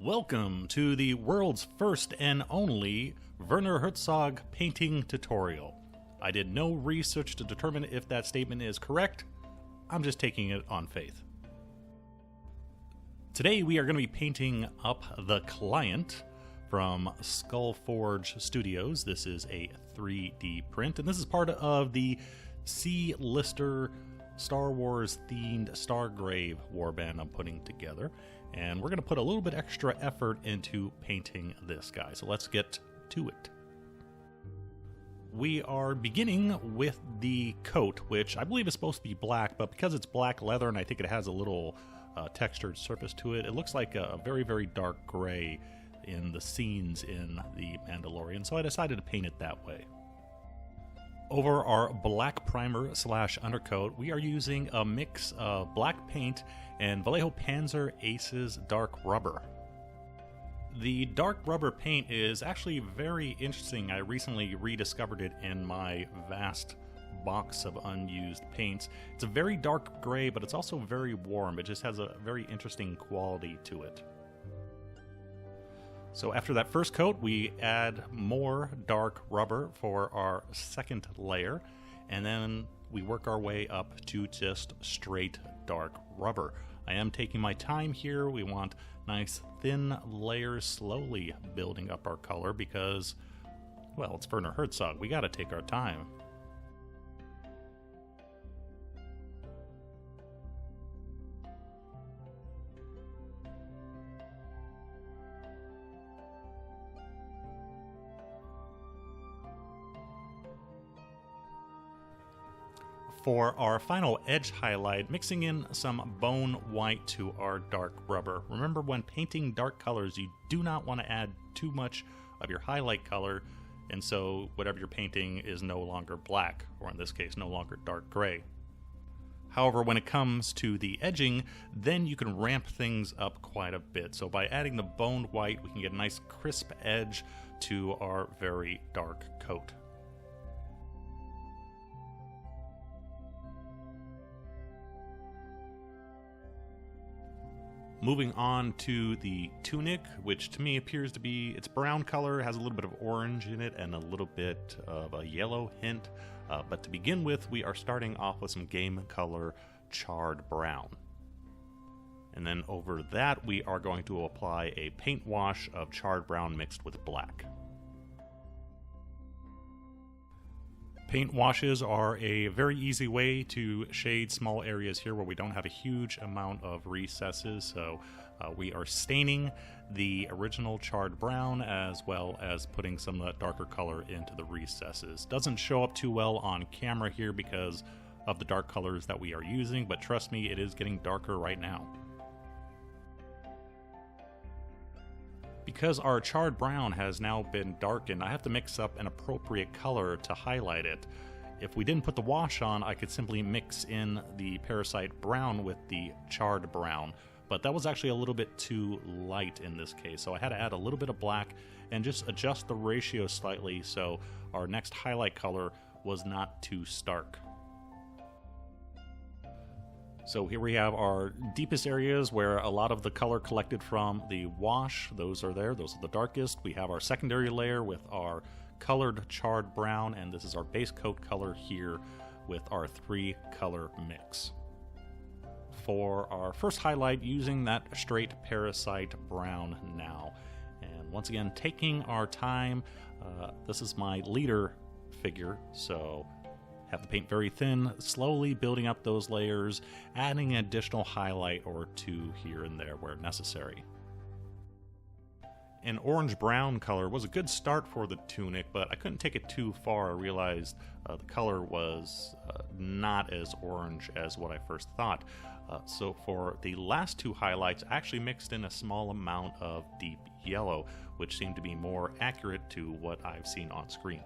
Welcome to the world's first and only Werner Herzog painting tutorial. I did no research to determine if that statement is correct. I'm just taking it on faith. Today we are going to be painting up the client from Skullforge Studios. This is a 3D print, and this is part of the C-lister Star Wars themed Stargrave warband I'm putting together. And we're going to put a little bit extra effort into painting this guy. So let's get to it. We are beginning with the coat, which I believe is supposed to be black, but because it's black leather and I think it has a little textured surface to it, it looks like a very, very dark gray in the scenes in the Mandalorian. So I decided to paint it that way. Over our black primer / undercoat, we are using a mix of black paint and Vallejo Panzer Aces dark rubber. The dark rubber paint is actually very interesting. I recently rediscovered it in my vast box of unused paints. It's a very dark gray, but it's also very warm. It just has a very interesting quality to it. So after that first coat, we add more dark rubber for our second layer, and then we work our way up to just straight dark rubber. I am taking my time here. We want nice thin layers, slowly building up our color because, well, it's Werner Herzog. We gotta take our time. For our final edge highlight, mixing in some bone white to our dark rubber. Remember, when painting dark colors, you do not want to add too much of your highlight color, and so whatever you're painting is no longer black, or in this case, no longer dark gray. However, when it comes to the edging, then you can ramp things up quite a bit. So by adding the bone white, we can get a nice crisp edge to our very dark coat. Moving on to the tunic, which to me appears to be, it's brown color, has a little bit of orange in it, and a little bit of a yellow hint. But to begin with, we are starting off with some game color charred brown. And then over that, we are going to apply a paint wash of charred brown mixed with black. Paint washes are a very easy way to shade small areas here where we don't have a huge amount of recesses. So we are staining the original charred brown as well as putting some of that darker color into the recesses. Doesn't show up too well on camera here because of the dark colors that we are using, but trust me, it is getting darker right now. Because our charred brown has now been darkened, I have to mix up an appropriate color to highlight it. If we didn't put the wash on, I could simply mix in the parasite brown with the charred brown, but that was actually a little bit too light in this case, so I had to add a little bit of black and just adjust the ratio slightly so our next highlight color was not too stark. So here we have our deepest areas where a lot of the color collected from the wash, those are there, those are the darkest. We have our secondary layer with our colored charred brown, and this is our base coat color here with our 3-color mix. For our first highlight, using that straight parasite brown now. And once again, taking our time, this is my leader figure, so have the paint very thin, slowly building up those layers, adding an additional highlight or two here and there where necessary. An orange-brown color was a good start for the tunic, but I couldn't take it too far. I realized the color was not as orange as what I first thought. So for the last two highlights, I actually mixed in a small amount of deep yellow, which seemed to be more accurate to what I've seen on screen.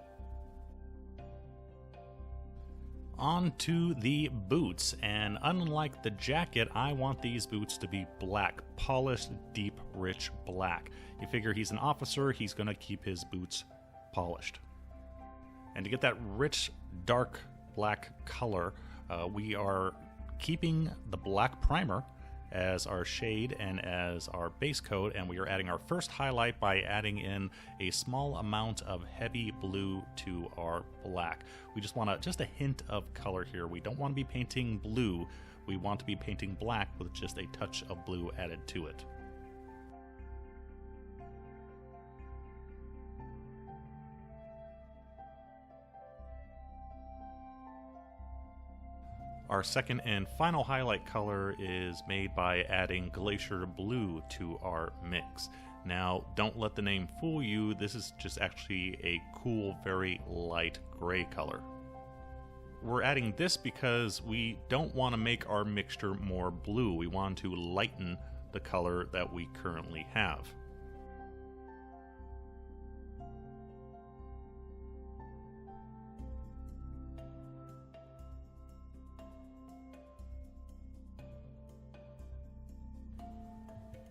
On to the boots, and unlike the jacket, I want these boots to be black, polished, deep, rich black. You figure he's an officer, he's going to keep his boots polished. And to get that rich, dark black color, we are keeping the black primer as our shade and as our base coat, and we are adding our first highlight by adding in a small amount of heavy blue to our black. We just want just a hint of color here. We don't want to be painting blue, we want to be painting black with just a touch of blue added to it. Our second and final highlight color is made by adding glacier blue to our mix. Now, don't let the name fool you, this is just actually a cool, very light gray color. We're adding this because we don't want to make our mixture more blue. We want to lighten the color that we currently have.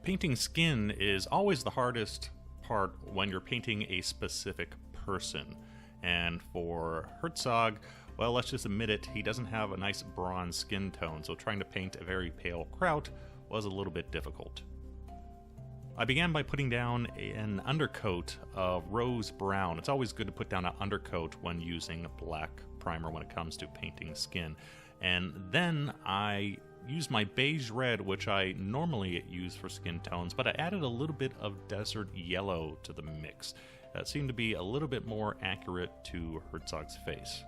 Painting skin is always the hardest part when you're painting a specific person. And for Herzog, well, let's just admit it, he doesn't have a nice bronze skin tone, so trying to paint a very pale kraut was a little bit difficult. I began by putting down an undercoat of rose brown. It's always good to put down an undercoat when using black primer when it comes to painting skin. And then I used my beige red, which I normally use for skin tones, but I added a little bit of desert yellow to the mix. That seemed to be a little bit more accurate to Herzog's face.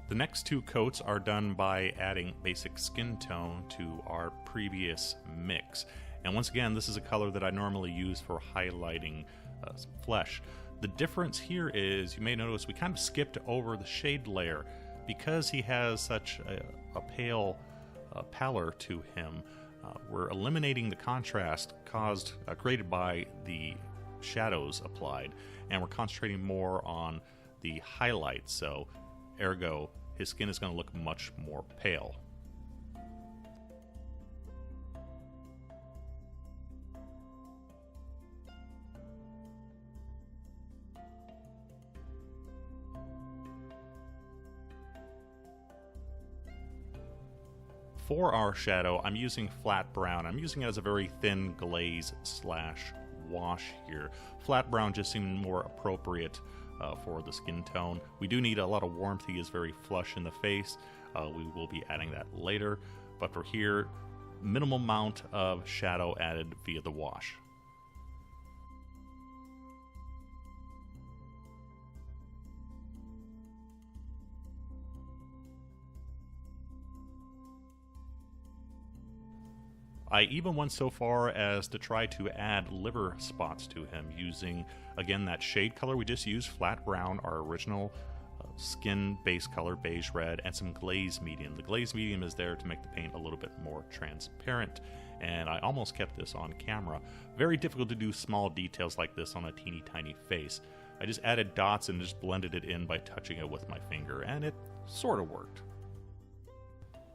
The next two coats are done by adding basic skin tone to our previous mix. And once again, this is a color that I normally use for highlighting flesh. The difference here is, you may notice we kind of skipped over the shade layer. Because he has such a pale pallor to him, we're eliminating the contrast created by the shadows applied, and we're concentrating more on the highlights, so ergo, his skin is going to look much more pale. For our shadow, I'm using flat brown. I'm using it as a very thin glaze slash wash here. Flat brown just seemed more appropriate for the skin tone. We do need a lot of warmth. He is very flush in the face. We will be adding that later. But for here, minimal amount of shadow added via the wash. I even went so far as to try to add liver spots to him using, again, that shade color we just used, flat brown, our original skin base color, beige red, and some glaze medium. The glaze medium is there to make the paint a little bit more transparent, and I almost kept this on camera. Very difficult to do small details like this on a teeny tiny face. I just added dots and just blended it in by touching it with my finger, and it sort of worked.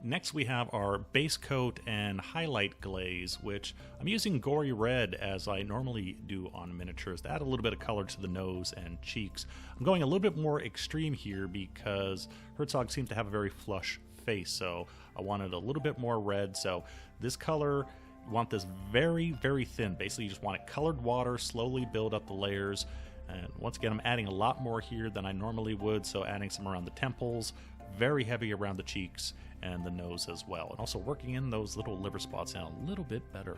Next we have our base coat and highlight glaze, which I'm using gory red as I normally do on miniatures to add a little bit of color to the nose and cheeks. I'm going a little bit more extreme here because Herzog seems to have a very flush face, so I wanted a little bit more red. So this color, you want this very, very thin. Basically you just want it colored water, slowly build up the layers. And once again, I'm adding a lot more here than I normally would, so adding some around the temples, very heavy around the cheeks, and the nose as well, and also working in those little liver spots out a little bit better.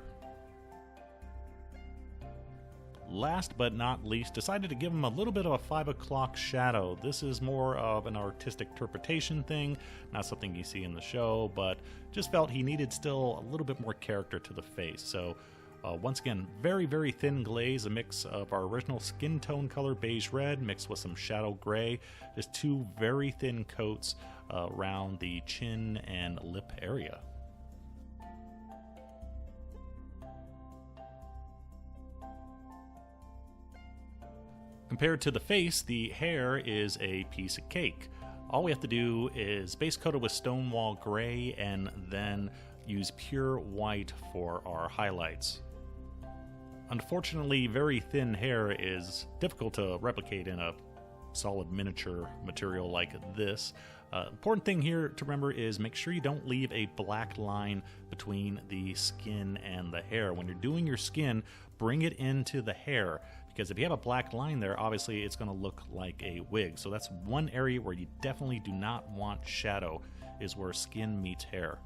Last but not least, decided to give him a little bit of a 5 o'clock shadow. This is more of an artistic interpretation thing, not something you see in the show, but just felt he needed still a little bit more character to the face. So once again, very, very thin glaze, a mix of our original skin tone color, beige red, mixed with some shadow gray. Just two very thin coats around the chin and lip area. Compared to the face, the hair is a piece of cake. All we have to do is base coat it with Stonewall Gray and then use pure white for our highlights. Unfortunately, very thin hair is difficult to replicate in a solid miniature material like this. Important thing here to remember is make sure you don't leave a black line between the skin and the hair. When you're doing your skin, bring it into the hair, because if you have a black line there, obviously it's going to look like a wig. So that's one area where you definitely do not want shadow, is where skin meets hair.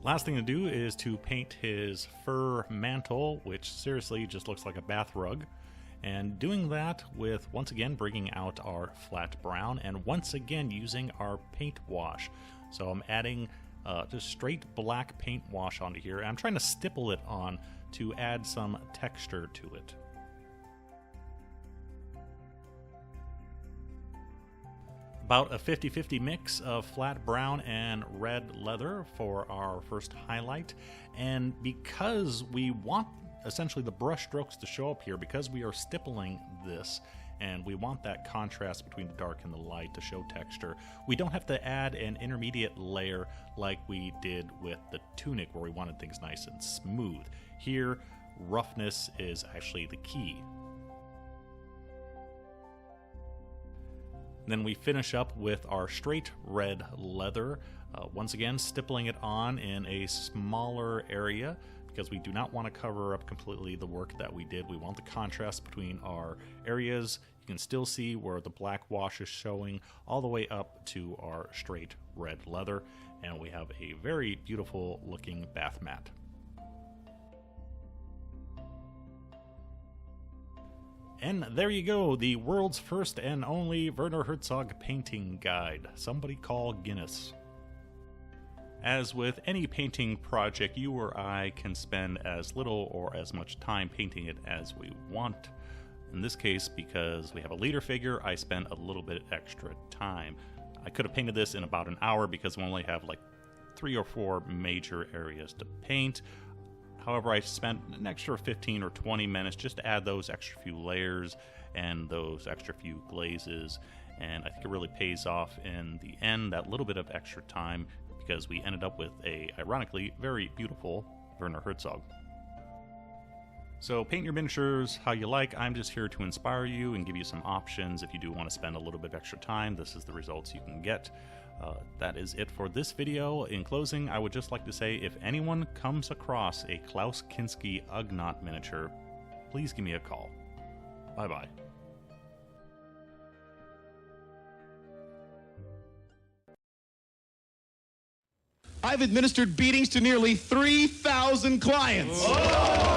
Last thing to do is to paint his fur mantle, which seriously just looks like a bath rug. And doing that with, once again, bringing out our flat brown and once again using our paint wash. So I'm adding just straight black paint wash onto here. I'm trying to stipple it on to add some texture to it. About a 50-50 mix of flat brown and red leather for our first highlight. And because we want essentially the brush strokes to show up here, because we are stippling this and we want that contrast between the dark and the light to show texture, we don't have to add an intermediate layer like we did with the tunic where we wanted things nice and smooth. Here, roughness is actually the key. Then we finish up with our straight red leather, once again stippling it on in a smaller area because we do not want to cover up completely the work that we did. We want the contrast between our areas. You can still see where the black wash is showing all the way up to our straight red leather, and we have a very beautiful looking bath mat. And there you go, the world's first and only Werner Herzog painting guide. Somebody call Guinness. As with any painting project, you or I can spend as little or as much time painting it as we want. In this case, because we have a leader figure, I spent a little bit extra time. I could have painted this in about an hour because we only have like 3 or 4 major areas to paint. However, I spent an extra 15 or 20 minutes just to add those extra few layers and those extra few glazes, and I think it really pays off in the end, that little bit of extra time, because we ended up with a, ironically, very beautiful Werner Herzog. So paint your miniatures how you like. I'm just here to inspire you and give you some options. If you do want to spend a little bit of extra time, this is the results you can get. That is it for this video. In closing, I would just like to say, if anyone comes across a Klaus Kinski Ugnaught miniature, please give me a call. Bye-bye. I've administered beatings to nearly 3,000 clients. Oh!